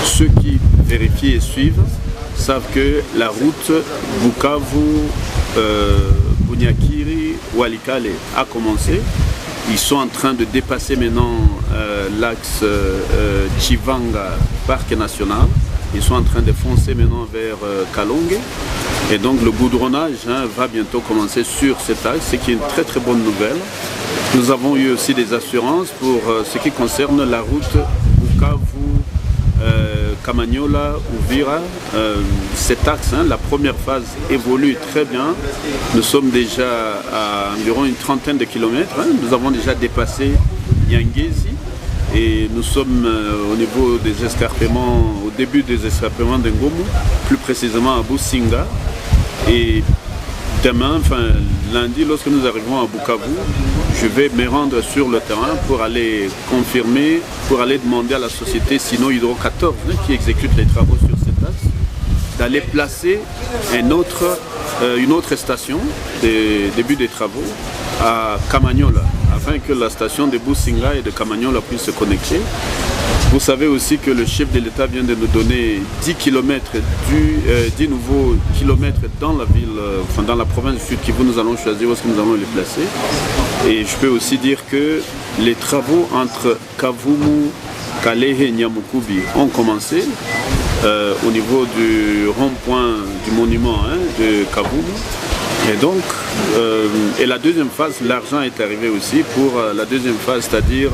ceux qui vérifient et suivent savent que la route Bukavu-Bunyakiri Walikale a commencé. Ils sont en train de dépasser maintenant l'axe Chivanga, parc national. Ils sont en train de foncer maintenant vers Kalonge. Et donc le goudronnage va bientôt commencer sur cet axe, ce qui est une très très bonne nouvelle. Nous avons eu aussi des assurances pour ce qui concerne la route Bukavu, Kamanyola, Uvira. Cet axe, la première phase évolue très bien. Nous sommes déjà à environ une trentaine de kilomètres. Nous avons déjà dépassé Yangezi. Et nous sommes au niveau des escarpements, au début des escarpements d'Ngomu, plus précisément à Businga. Et demain, lundi, lorsque nous arrivons à Bukavu, je vais me rendre sur le terrain pour aller confirmer, pour aller demander à la société Sino Hydro 14 qui exécute les travaux sur cet axe, d'aller placer une autre station de début des travaux à Kamanyola, afin que la station de Businga et de Kamanyola puisse se connecter. Vous savez aussi que le chef de l'État vient de nous donner 10 nouveaux kilomètres dans la ville, dans la province du Sud Kivu. Nous allons choisir où est-ce que nous allons les placer. Et je peux aussi dire que les travaux entre Kavumu, Kalehe et Nyamukubi ont commencé au niveau du rond-point du monument de Kavumu. Et donc, et la deuxième phase, l'argent est arrivé aussi pour la deuxième phase, c'est-à-dire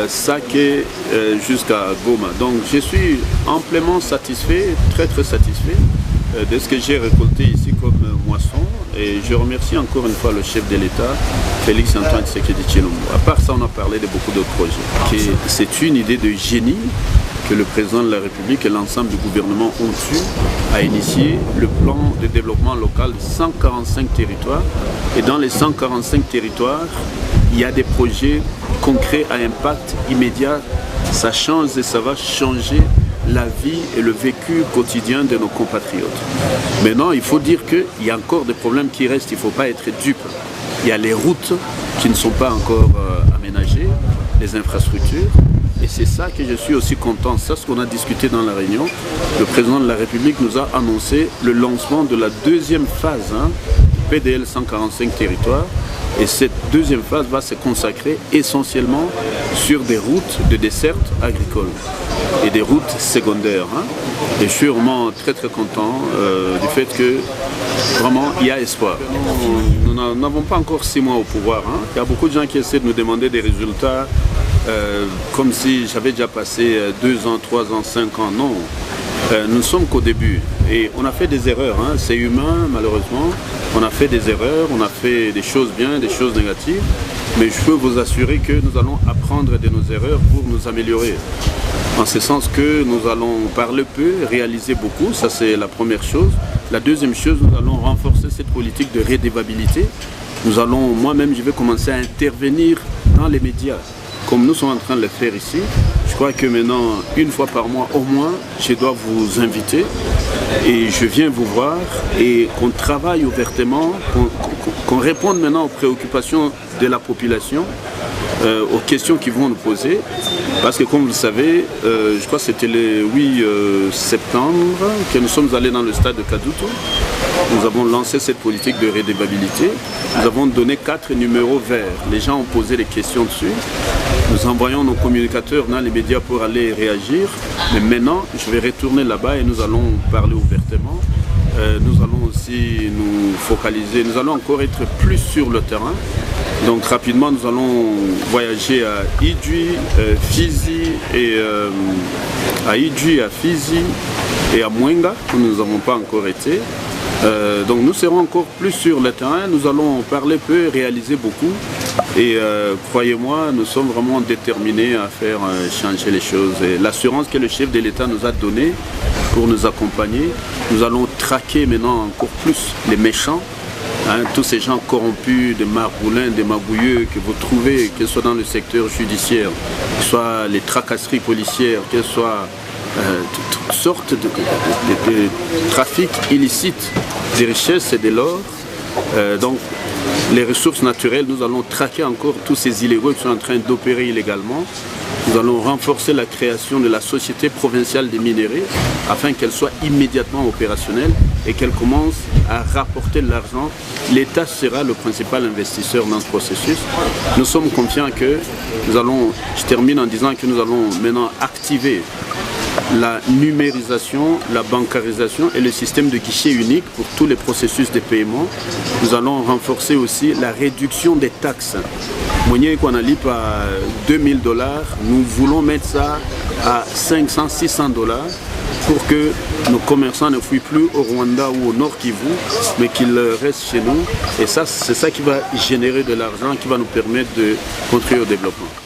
Sake jusqu'à Goma. Donc je suis amplement satisfait, très très satisfait de ce que j'ai récolté ici comme moisson. Et je remercie encore une fois le chef de l'État, Félix Antoine Tshisekedi Tshilombo. À part ça, on a parlé de beaucoup d'autres projets. C'est une idée de génie que le président de la République et l'ensemble du gouvernement ont eu à initier le plan de développement local de 145 territoires. Et dans les 145 territoires, il y a des projets concrets à impact immédiat. Ça change et ça va changer la vie et le vécu quotidien de nos compatriotes. Maintenant, il faut dire qu'il y a encore des problèmes qui restent, il ne faut pas être dupe. Il y a les routes qui ne sont pas encore aménagées, les infrastructures. Et c'est ça que je suis aussi content. C'est ce qu'on a discuté dans la réunion. Le président de la République nous a annoncé le lancement de la deuxième phase, PDL 145 territoires. Et cette deuxième phase va se consacrer essentiellement sur des routes de desserte agricole et des routes secondaires. Et je suis vraiment très très content du fait que vraiment il y a espoir. Nous n'avons pas encore 6 mois au pouvoir. Il y a beaucoup de gens qui essaient de nous demander des résultats comme si j'avais déjà passé 2 ans, 3 ans, 5 ans. Non. Nous ne sommes qu'au début et on a fait des erreurs, c'est humain malheureusement, on a fait des erreurs, on a fait des choses bien, des choses négatives, mais je peux vous assurer que nous allons apprendre de nos erreurs pour nous améliorer. En ce sens que nous allons parler peu, réaliser beaucoup, ça c'est la première chose. La deuxième chose, nous allons renforcer cette politique de redevabilité. Nous allons, moi-même je vais commencer à intervenir dans les médias, comme nous sommes en train de le faire ici. Je crois que maintenant, une fois par mois au moins, je dois vous inviter et je viens vous voir et qu'on travaille ouvertement, qu'on réponde maintenant aux préoccupations de la population, aux questions qu'ils vont nous poser. Parce que comme vous le savez, je crois que c'était le 8 septembre que nous sommes allés dans le stade de Kadutu. Nous avons lancé cette politique de redevabilité. Nous avons donné 4 numéros verts. Les gens ont posé des questions dessus. Nous envoyons nos communicateurs dans les médias pour aller réagir. Mais maintenant, je vais retourner là-bas et nous allons parler ouvertement. Nous allons aussi nous focaliser. Nous allons encore être plus sur le terrain. Donc rapidement, nous allons voyager à Idjwi, Fizi et à Idjwi, à Fizi et à Mwenga, où nous n'avons pas encore été. Donc nous serons encore plus sur le terrain, nous allons parler peu, réaliser beaucoup et croyez-moi, nous sommes vraiment déterminés à faire changer les choses. Et l'assurance que le chef de l'État nous a donnée pour nous accompagner, nous allons traquer maintenant encore plus les méchants, tous ces gens corrompus, des marboulins, des magouilleux que vous trouvez, que ce soit dans le secteur judiciaire, que ce soit les tracasseries policières, que ce soit toutes sortes de trafics illicites des richesses et de l'or. Donc les ressources naturelles, nous allons traquer encore tous ces illégaux qui sont en train d'opérer illégalement. Nous allons renforcer la création de la Société provinciale des minéraux afin qu'elle soit immédiatement opérationnelle et qu'elle commence à rapporter de l'argent. L'État sera le principal investisseur dans ce processus. Nous sommes confiants que nous allons, je termine en disant que nous allons maintenant activer la numérisation, la bancarisation et le système de guichet unique pour tous les processus de paiement. Nous allons renforcer aussi la réduction des taxes. Monier qu'on a libre à $2000, nous voulons mettre ça à 500, $600 pour que nos commerçants ne fuient plus au Rwanda ou au Nord Kivu, mais qu'ils restent chez nous. Et ça, c'est ça qui va générer de l'argent, qui va nous permettre de contribuer au développement.